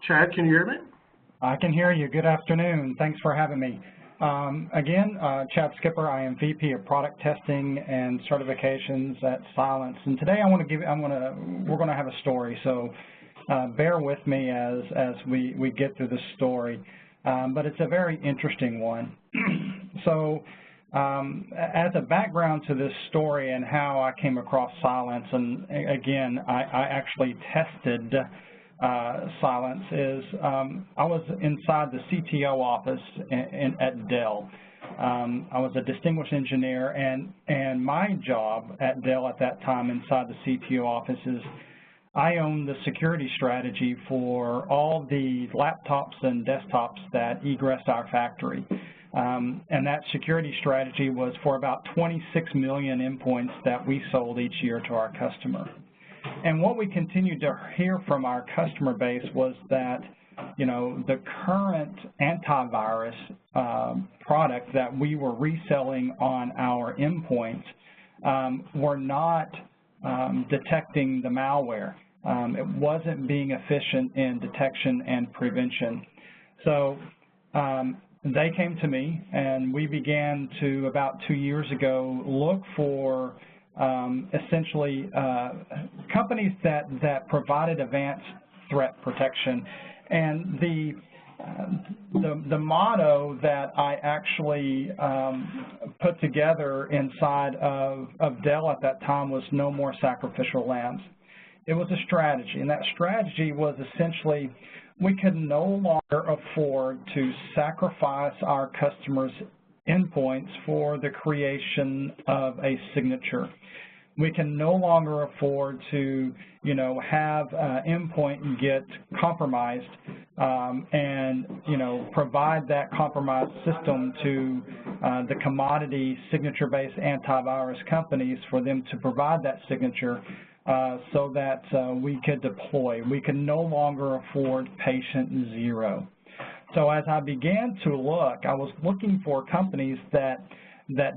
Chad, can you hear me? I can hear you. Good afternoon. Thanks for having me. Again, Chad Skipper. I am VP of Product Testing and Certifications at Cylance. And today we're going to have a story. So bear with me as we get through this story. But it's a very interesting one. So as a background to this story and how I came across Cylance, and again, I actually tested Cylance, is I was inside the CTO office at Dell. I was a distinguished engineer, and my job at Dell at that time inside the CTO office is I owned the security strategy for all the laptops and desktops that egressed our factory. And that security strategy was for about 26 million endpoints that we sold each year to our customer. And what we continued to hear from our customer base was that, you know, the current antivirus product that we were reselling on our endpoints were not detecting the malware. It wasn't being efficient in detection and prevention. So they came to me, and we began to, about 2 years ago, look for essentially companies that provided advanced threat protection. And the motto that I actually put together inside of Dell at that time was "No more sacrificial lambs." It was a strategy, and that strategy was essentially we could no longer afford to sacrifice our customers' endpoints for the creation of a signature. We can no longer afford to, you know, have endpoint get compromised and, you know, provide that compromised system to the commodity signature-based antivirus companies for them to provide that signature so that we could deploy. We can no longer afford patient zero. So as I began to look, I was looking for companies that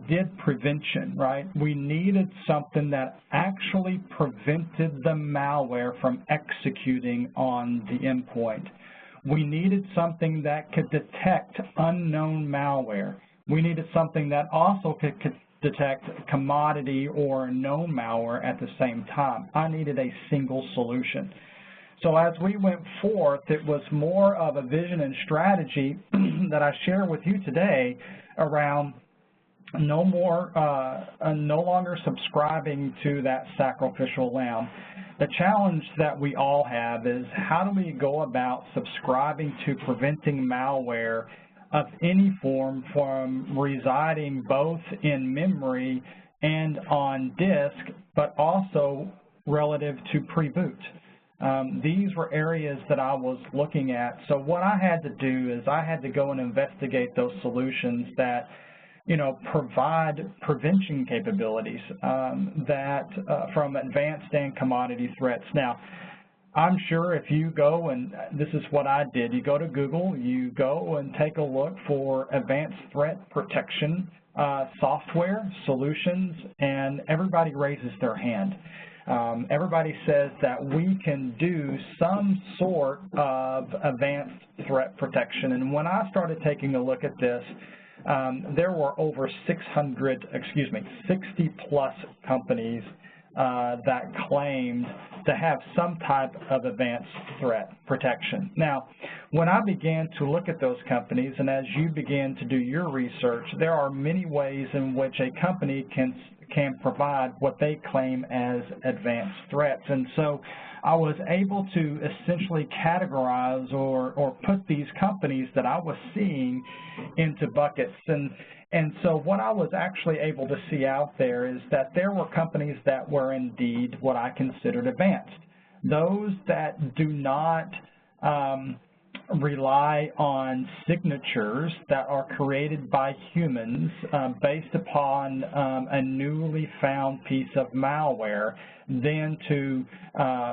did prevention, right? We needed something that actually prevented the malware from executing on the endpoint. We needed something that could detect unknown malware. We needed something that also could detect commodity or known malware at the same time. I needed a single solution. So as we went forth, it was more of a vision and strategy that I share with you today around no longer subscribing to that sacrificial lamb. The challenge that we all have is how do we go about subscribing to preventing malware of any form from residing both in memory and on disk, but also relative to pre-boot. These were areas that I was looking at. So what I had to do is I had to go and investigate those solutions that, you know, provide prevention capabilities from advanced and commodity threats. Now, I'm sure if you go, and this is what I did, you go to Google, you go and take a look for advanced threat protection software solutions, and everybody raises their hand. Everybody says that we can do some sort of advanced threat protection. And when I started taking a look at this, there were over 60-plus companies that claimed to have some type of advanced threat protection. Now, when I began to look at those companies, and as you begin to do your research, there are many ways in which a company can provide what they claim as advanced threats. And so I was able to essentially categorize or put these companies that I was seeing into buckets. And so what I was actually able to see out there is that there were companies that were indeed what I considered advanced. Those that do not rely on signatures that are created by humans based upon a newly found piece of malware, then to,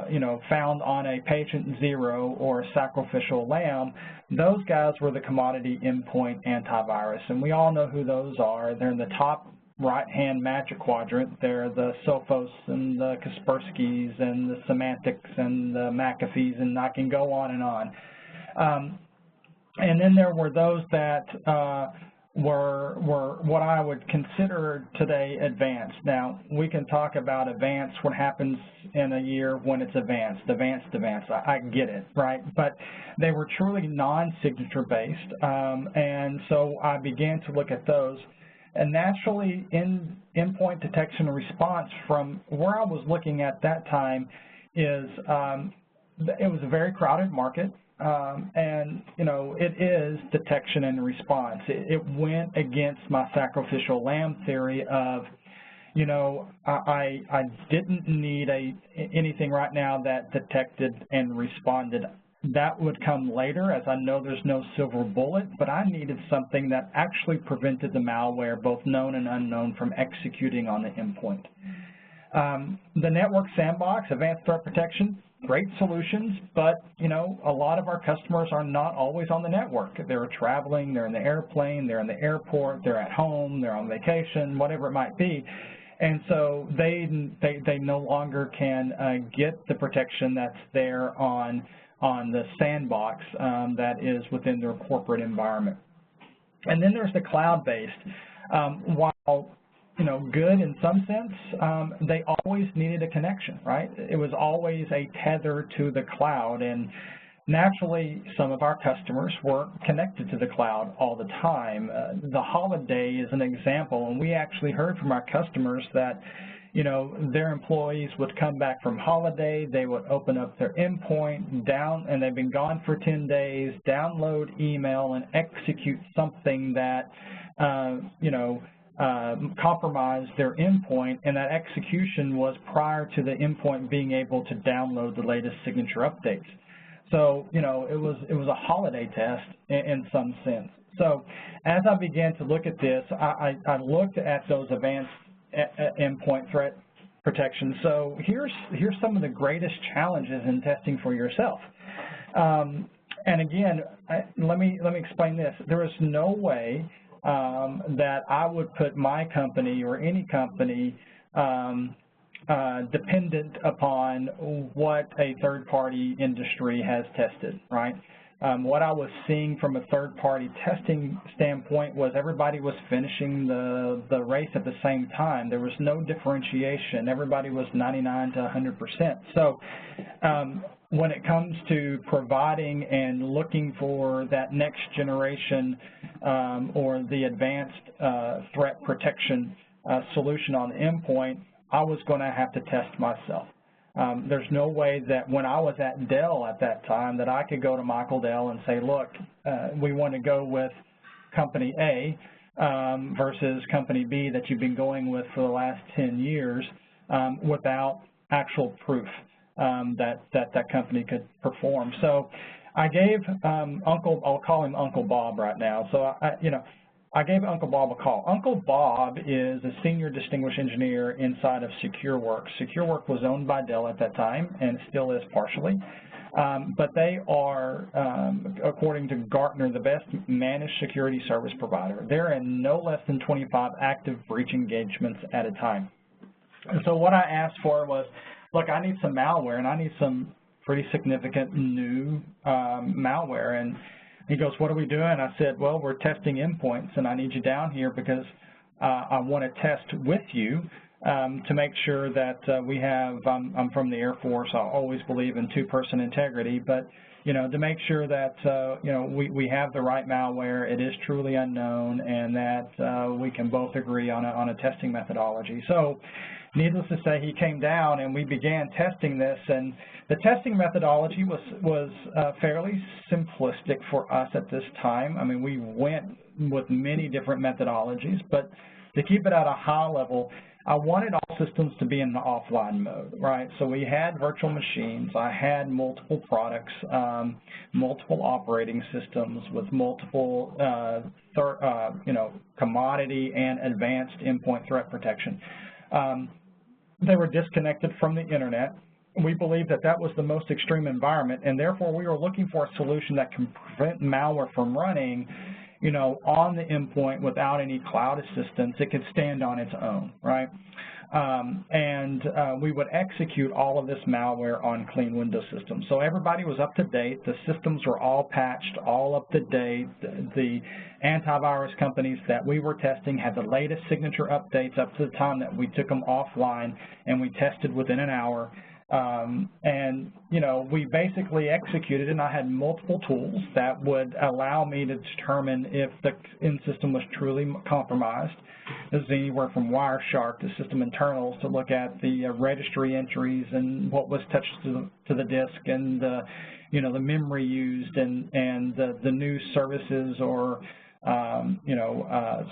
you know, found on a patient zero or a sacrificial lamb. Those guys were the commodity endpoint antivirus, and we all know who those are. They're in the top right-hand magic quadrant. They're the Sophos and the Kasperskys and the Semantics and the McAfees, and I can go on and on. And then there were those that were what I would consider today advanced. Now, we can talk about advanced, what happens in a year when it's advanced. I get it, right? But they were truly non-signature based, and so I began to look at those. And naturally, in endpoint detection and response, from where I was looking at that time, is it was a very crowded market. And, you know, it is detection and response. It went against my sacrificial lamb theory of, you know, I didn't need anything right now that detected and responded. That would come later, as I know there's no silver bullet, but I needed something that actually prevented the malware, both known and unknown, from executing on the endpoint. The network sandbox, advanced threat protection, great solutions, but, you know, a lot of our customers are not always on the network. They're traveling, they're in the airplane, they're in the airport, they're at home, they're on vacation, whatever it might be. And so they no longer can get the protection that's there on the sandbox that is within their corporate environment. And then there's the cloud-based. While, you know, good in some sense, they always needed a connection, right? It was always a tether to the cloud, and naturally some of our customers were connected to the cloud all the time. The holiday is an example, and we actually heard from our customers that, you know, their employees would come back from holiday, they would open up their endpoint, and they've been gone for 10 days, download email and execute something that, you know, compromised their endpoint, and that execution was prior to the endpoint being able to download the latest signature updates. So, you know, it was a holiday test in some sense. So as I began to look at this, I looked at those advanced endpoint threat protection. So here's some of the greatest challenges in testing for yourself. And again, let me explain this. There is no way that I would put my company or any company dependent upon what a third-party industry has tested, right? What I was seeing from a third-party testing standpoint was everybody was finishing the race at the same time. There was no differentiation. Everybody was 99 to 100%. So when it comes to providing and looking for that next generation or the advanced threat protection solution on the endpoint, I was going to have to test myself. There's no way that when I was at Dell at that time that I could go to Michael Dell and say, look, we want to go with company A versus company B that you've been going with for the last 10 years without actual proof that company could perform. So I gave I'll call him Uncle Bob right now. So, I gave Uncle Bob a call. Uncle Bob is a senior distinguished engineer inside of SecureWorks. SecureWorks was owned by Dell at that time and still is partially. But they are, according to Gartner, the best managed security service provider. They're in no less than 25 active breach engagements at a time. And so what I asked for was, look, I need some malware, and I need some pretty significant new malware. And he goes, what are we doing? I said, well, we're testing endpoints, and I need you down here because I want to test with you to make sure that we have, I'm from the Air Force, I always believe in two-person integrity, but, to make sure that, we have the right malware, it is truly unknown, and that we can both agree on a testing methodology. So needless to say, he came down and we began testing this, and the testing methodology was fairly simplistic for us at this time. I mean, we went with many different methodologies, but to keep it at a high level, I wanted all systems to be in the offline mode, right? So we had virtual machines. I had multiple products, multiple operating systems with multiple, commodity and advanced endpoint threat protection. They were disconnected from the internet. We believed that that was the most extreme environment, and therefore we were looking for a solution that can prevent malware from running, on the endpoint without any cloud assistance. It could stand on its own, right? We would execute all of this malware on clean Windows systems. So everybody was up to date. The systems were all patched, all up to date. The antivirus companies that we were testing had the latest signature updates up to the time that we took them offline, and we tested within an hour. We basically executed, and I had multiple tools that would allow me to determine if the end system was truly compromised. This is anywhere from Wireshark to system internals to look at the registry entries and what was touched to the disk, and the memory used, and the new services or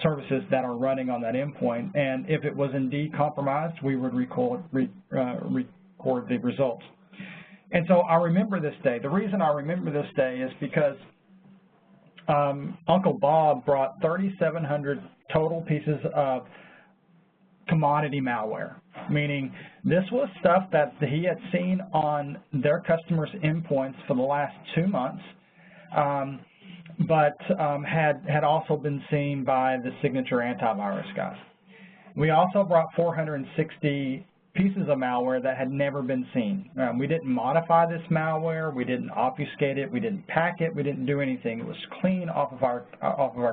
services that are running on that endpoint. And if it was indeed compromised, we would record the results. And so I remember this day. The reason I remember this day is because Uncle Bob brought 3,700 total pieces of commodity malware, meaning this was stuff that he had seen on their customers' endpoints for the last 2 months, but had also been seen by the signature antivirus guys. We also brought 460 pieces of malware that had never been seen. We didn't modify this malware, we didn't obfuscate it, we didn't pack it, we didn't do anything. It was clean off of our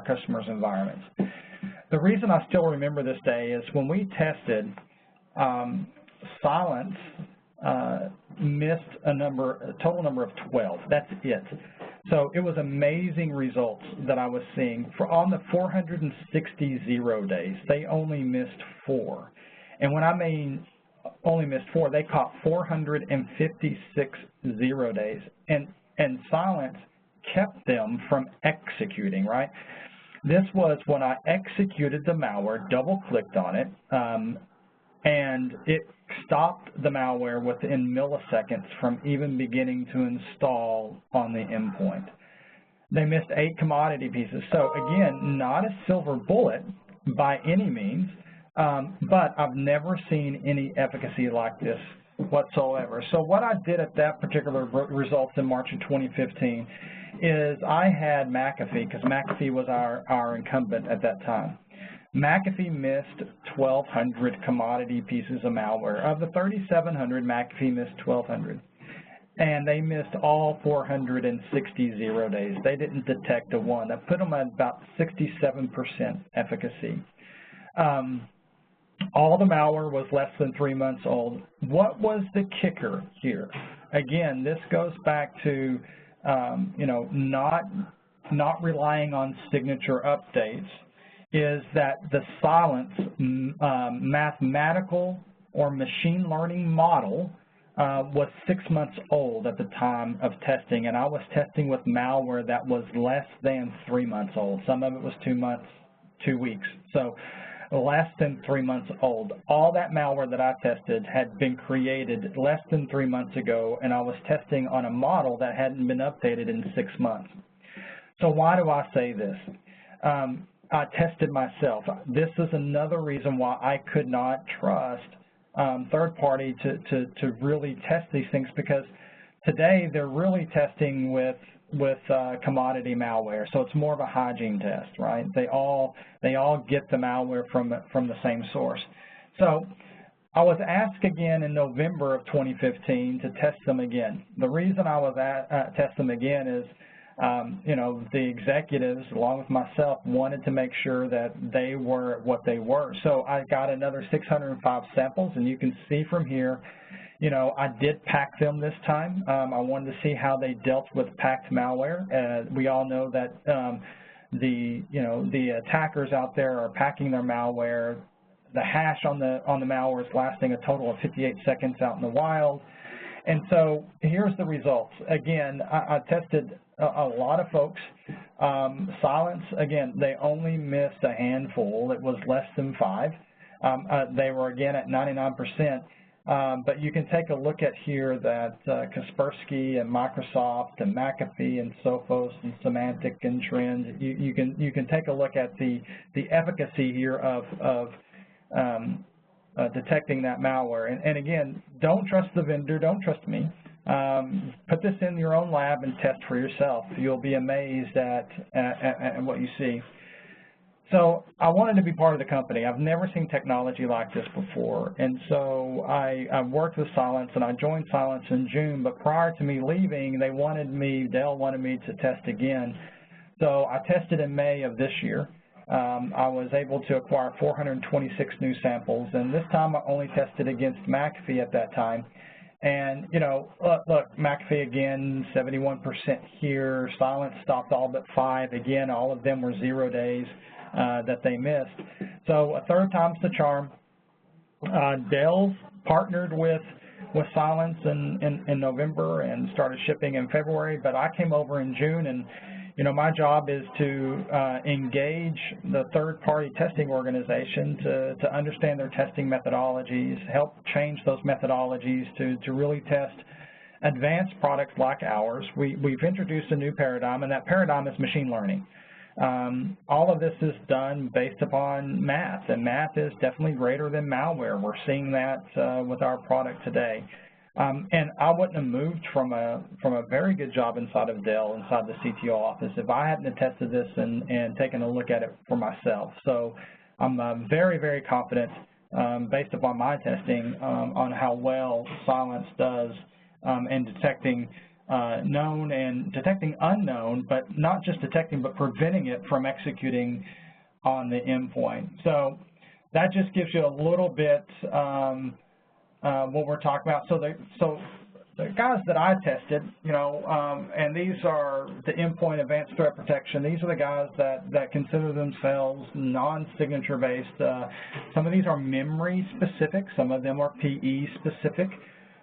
customers' environments. The reason I still remember this day is when we tested, Silence missed a total number of 12. That's it. So it was amazing results that I was seeing. On the 460 zero days, they only missed 4. And when I mean only missed 4, they caught 456 zero days. And Silence kept them from executing, right? This was when I executed the malware, double-clicked on it, and it stopped the malware within milliseconds from even beginning to install on the endpoint. They missed 8 commodity pieces. So again, not a silver bullet by any means, but I've never seen any efficacy like this whatsoever. So what I did at that particular results in March of 2015 is I had McAfee, because McAfee was our incumbent at that time. McAfee missed 1,200 commodity pieces of malware. Of the 3,700, McAfee missed 1,200. And they missed all 460 zero days. They didn't detect a one. That put them at about 67% efficacy. All the malware was less than 3 months old. What was the kicker here? Again, this goes back to not relying on signature updates, is that the Silence mathematical or machine learning model was 6 months old at the time of testing, and I was testing with malware that was less than 3 months old. Some of it was 2 months, 2 weeks. So less than 3 months old. All that malware that I tested had been created less than 3 months ago, and I was testing on a model that hadn't been updated in 6 months. So why do I say this? I tested myself. This is another reason why I could not trust third party to really test these things, because today they're really testing with commodity malware, so it's more of a hygiene test, right? They all get the malware from the same source. So I was asked again in November of 2015 to test them again. The reason I was test them again is, the executives, along with myself, wanted to make sure that they were what they were. So I got another 605 samples, and you can see from here, I did pack them this time. I wanted to see how they dealt with packed malware. We all know that the attackers out there are packing their malware. The hash on the malware is lasting a total of 58 seconds out in the wild. And so here's the results. Again, I tested a lot of folks. Silence, again, they only missed a handful. It was less than 5. They were, again, at 99%. But you can take a look at here that Kaspersky and Microsoft and McAfee and Sophos and Symantec and Trend, you can take a look at the efficacy here of detecting that malware. And again, don't trust the vendor, don't trust me. Put this in your own lab and test for yourself. You'll be amazed at what you see. So I wanted to be part of the company. I've never seen technology like this before, and so I worked with Silence, and I joined Silence in June, but prior to me leaving, Dell wanted me to test again. So I tested in May of this year. I was able to acquire 426 new samples, and this time I only tested against McAfee at that time. And, you know, look, McAfee again, 71% here. Silence stopped all but 5. Again, all of them were 0 days that they missed. So a third time's the charm. Dell's partnered with Silence in November and started shipping in February, but I came over in June, and you know, my job is to engage the third-party testing organization to understand their testing methodologies, help change those methodologies to really test advanced products like ours. We've introduced a new paradigm, and that paradigm is machine learning. All of this is done based upon math, and math is definitely greater than malware. We're seeing that with our product today. And I wouldn't have moved from a very good job inside of Dell, inside the CTO office, if I hadn't tested this and taken a look at it for myself. So I'm very, very confident, based upon my testing, on how well Silence does in detecting known and detecting unknown, but not just detecting, but preventing it from executing on the endpoint. So that just gives you a little bit what we're talking about. So the guys that I tested, you know, and these are the endpoint advanced threat protection. These are the guys that consider themselves non-signature based. Some of these are memory specific. Some of them are PE specific.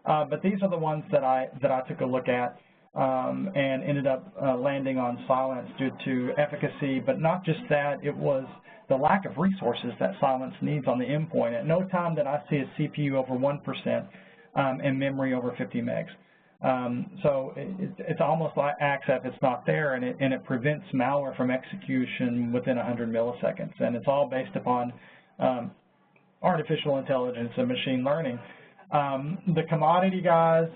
But these are the ones that I took a look at and ended up landing on Silence due to efficacy. But not just that, it was the lack of resources that Silence needs on the endpoint. At no time did I see a CPU over 1% and memory over 50 megs. So it's almost like acts if it's not there, and it prevents malware from execution within 100 milliseconds. And it's all based upon artificial intelligence and machine learning. The commodity guys,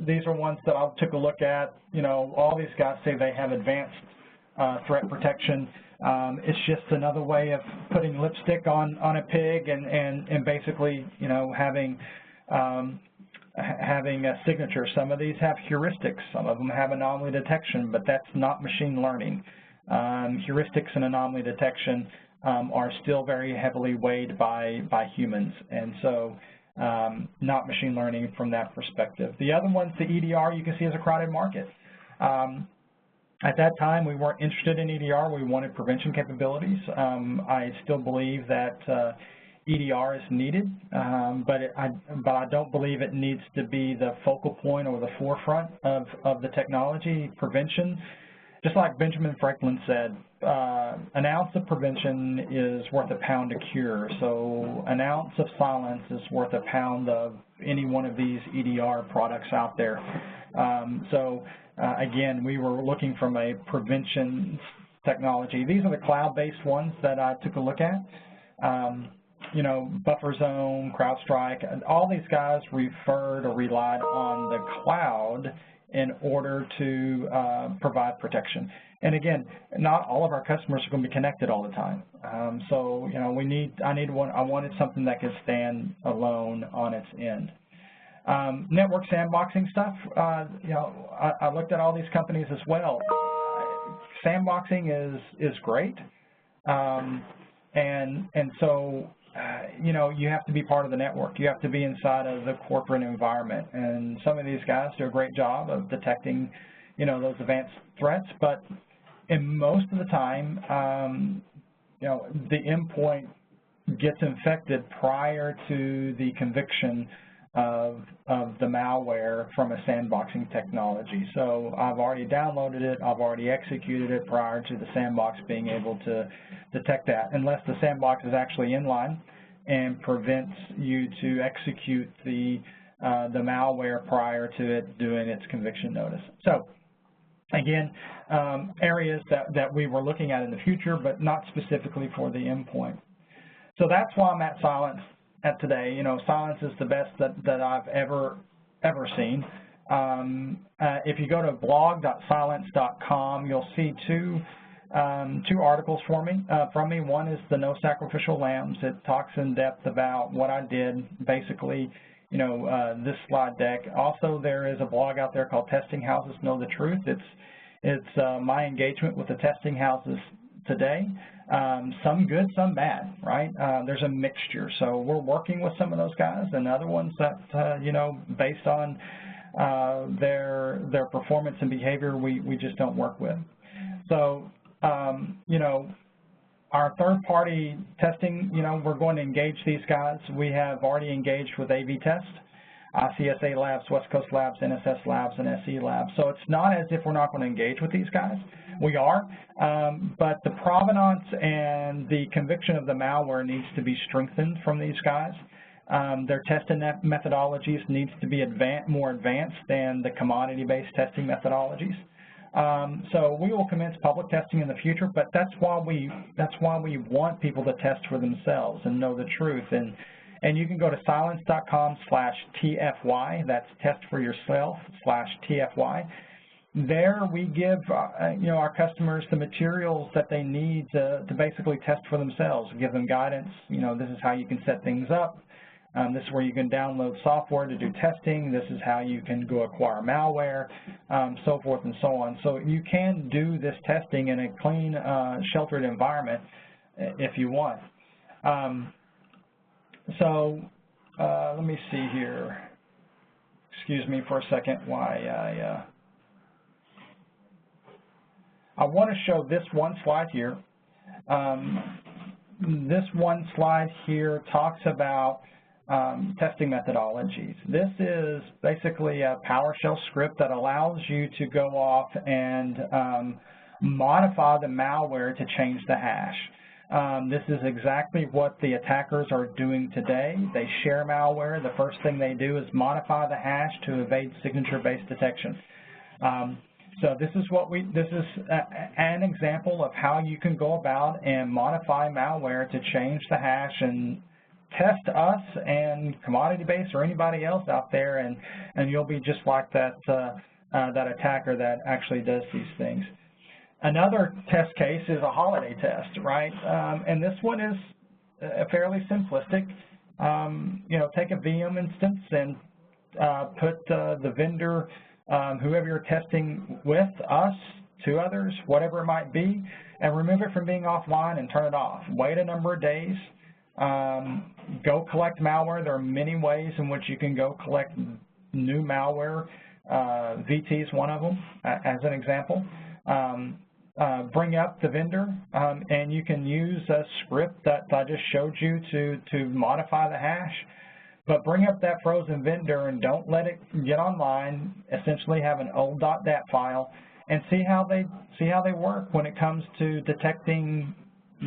these are ones that I took a look at. You know, all these guys say they have advanced threat protection. It's just another way of putting lipstick on a pig and basically, you know, having a signature. Some of these have heuristics. Some of them have anomaly detection, but that's not machine learning. Heuristics and anomaly detection are still very heavily weighed by humans, and so not machine learning from that perspective. The other ones, the EDR, you can see is a crowded market. At that time, we weren't interested in EDR. We wanted prevention capabilities. I still believe that EDR is needed, but I don't believe it needs to be the focal point or the forefront of the technology. Prevention, just like Benjamin Franklin said, an ounce of prevention is worth a pound of cure. So an ounce of Silence is worth a pound of any one of these EDR products out there. Again, we were looking from a prevention technology. These are the cloud-based ones that I took a look at. You know, Buffer Zone, CrowdStrike, all these guys referred or relied on the cloud in order to provide protection. And again, not all of our customers are going to be connected all the time. So, you know, I wanted something that could stand alone on its end. Network sandboxing stuff, you know, I looked at all these companies as well. Sandboxing is great, and so, you know, you have to be part of the network. You have to be inside of the corporate environment, and some of these guys do a great job of detecting, you know, those advanced threats, but in most of the time, you know, the endpoint gets infected prior to the conviction of the malware from a sandboxing technology. So I've already downloaded it, I've already executed it prior to the sandbox being able to detect that, unless the sandbox is actually inline and prevents you to execute the malware prior to it doing its conviction notice. So again, areas that we were looking at in the future, but not specifically for the endpoint. So that's why I'm at Silence at today. You know, Silence is the best that I've ever seen. If you go to blog.cylence.com, you'll see two articles from me. One is the No Sacrificial Lambs. It talks in depth about what I did, basically, this slide deck. Also, there is a blog out there called Testing Houses Know the Truth. It's my engagement with the testing houses today. Some good, some bad, right? There's a mixture. So we're working with some of those guys, and other ones that, based on their performance and behavior, we just don't work with. So, our third-party testing, we're going to engage these guys. We have already engaged with AV Test, ICSA Labs, West Coast Labs, NSS Labs, and SE Labs. So it's not as if we're not going to engage with these guys. We are, but the provenance and the conviction of the malware needs to be strengthened from these guys. Their testing methodologies needs to be more advanced than the commodity-based testing methodologies. So we will commence public testing in the future, but that's why we want people to test for themselves and know the truth. And you can go to cylence.com/TFY. That's test for yourself /TFY. There we give our customers the materials that they need to basically test for themselves. We give them guidance. This is how you can set things up. This is where you can download software to do testing. This is how you can go acquire malware, so forth and so on. So you can do this testing in a clean, sheltered environment if you want. Let me see here. Excuse me for a second why I want to show this one slide here. This one slide here talks about testing methodologies. This is basically a PowerShell script that allows you to go off and modify the malware to change the hash. This is exactly what the attackers are doing today. They share malware. The first thing they do is modify the hash to evade signature-based detection. So this is an example of how you can go about and modify malware to change the hash and test us and commodity base or anybody else out there, and you'll be just like that attacker that actually does these things. Another test case is a holiday test, right? And this one is fairly simplistic. Take a VM instance and put the vendor, whoever you're testing with, us, to others, whatever it might be, and remove it from being offline and turn it off. Wait a number of days. Go collect malware. There are many ways in which you can go collect new malware. VT is one of them, as an example. Bring up the vendor, and you can use a script that I just showed you to modify the hash. But bring up that frozen vendor and don't let it get online. Essentially, have an old .dat file and see how they work when it comes to detecting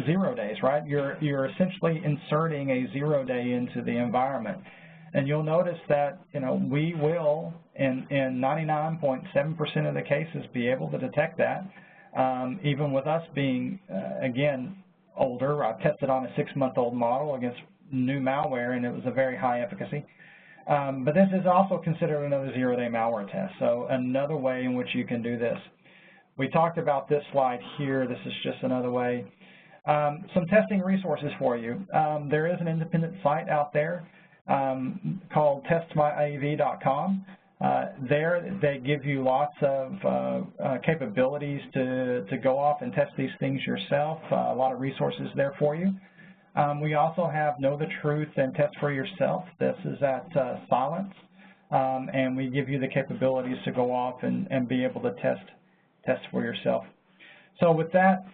0 days. Right? You're essentially inserting a 0 day into the environment, and you'll notice that we will in 99.7% of the cases be able to detect that. Even with us being, again, older. I tested on a 6-month-old model against new malware, and it was a very high efficacy. But this is also considered another 0-day malware test, so another way in which you can do this. We talked about this slide here. This is just another way. Some testing resources for you. There is an independent site out there called testmyav.com. There they give you lots of capabilities to go off and test these things yourself, a lot of resources there for you. We also have Know the Truth and Test for Yourself. This is at Cylence, and we give you the capabilities to go off and be able to test for yourself. So with that,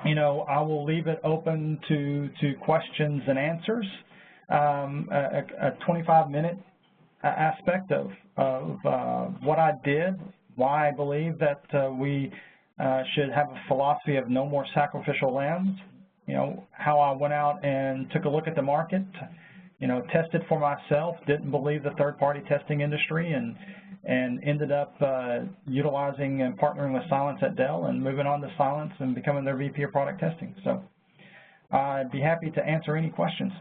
I will leave it open to questions and answers. A 25-minute aspect of what I did, why I believe that we should have a philosophy of no more sacrificial lambs, how I went out and took a look at the market, tested for myself, didn't believe the third-party testing industry, and ended up utilizing and partnering with Cylence at Dell and moving on to Cylence and becoming their VP of product testing. So I'd be happy to answer any questions.